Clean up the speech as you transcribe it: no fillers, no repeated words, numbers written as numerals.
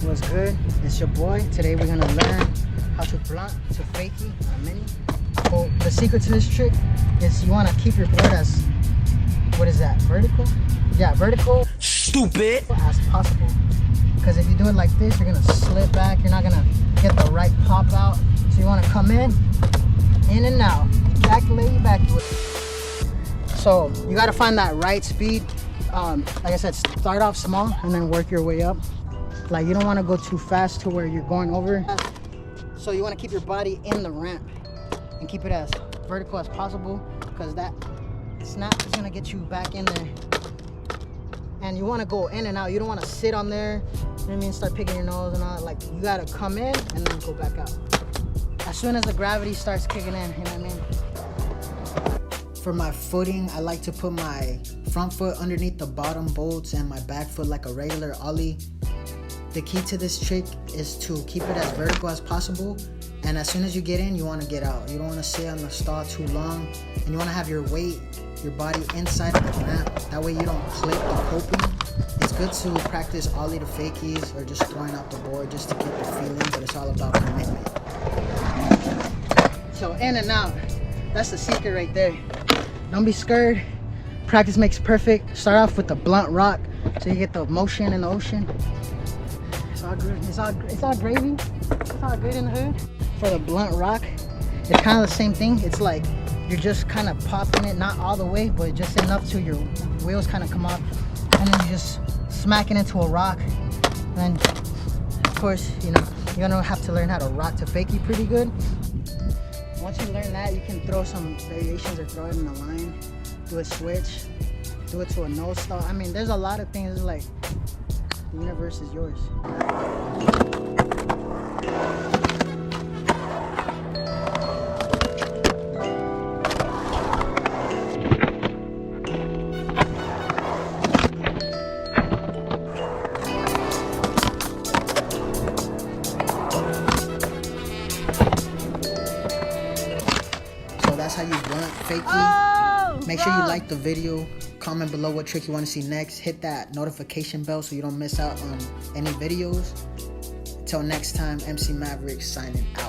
What's good? It's your boy. Today we're gonna learn how to blunt to fakie a mini. So the secret to this trick is you wanna keep your board as, what is that, vertical? Yeah, vertical. Stupid. As possible. Because if you do it like this, you're gonna slip back. You're not gonna get the right pop out. So you wanna come in and out. Ejaculate, evacuate. So you gotta find that right speed. Like I said, start off small and then work your way up. Like you don't want to go too fast to where you're going over. So you want to keep your body in the ramp and keep it as vertical as possible, because that snap is gonna get you back in there. And you want to go in and out. You don't want to sit on there, you know what I mean, start picking your nose and all that. Like you gotta come in and then go back out as soon as the gravity starts kicking in, you know what I mean. For my footing, I like to put my front foot underneath the bottom bolts and my back foot like a regular ollie. The key to this trick is to keep it as vertical as possible, and as soon as you get in, you want to get out. You don't want to stay on the stall too long, and you want to have your weight, your body inside of the ramp. That way you don't clip the coping. It's good to practice ollie to fakies or just throwing out the board just to get the feeling, but it's all about commitment. So in and out, that's the secret right there. Don't be scared. Practice makes perfect. Start off with the blunt rock so you get the motion in the ocean. It's all good. It's all gravy. It's all good in the hood. For the blunt rock, it's kind of the same thing. It's like you're just kind of popping it, not all the way, but just enough to your wheels kind of come off, and then you just smack it into a rock. And then, of course, you know, you're gonna have to learn how to rock to fakie pretty good. Once you learn that, you can throw some variations or throw it in a line, do a switch, do it to a nose stall. I mean, there's a lot of things. It's like the universe is yours. That's how you blunt fakie. Make sure you like the video, comment below what trick you want to see next, hit that notification bell so you don't miss out on any videos. Until next time, MC Maverick signing out.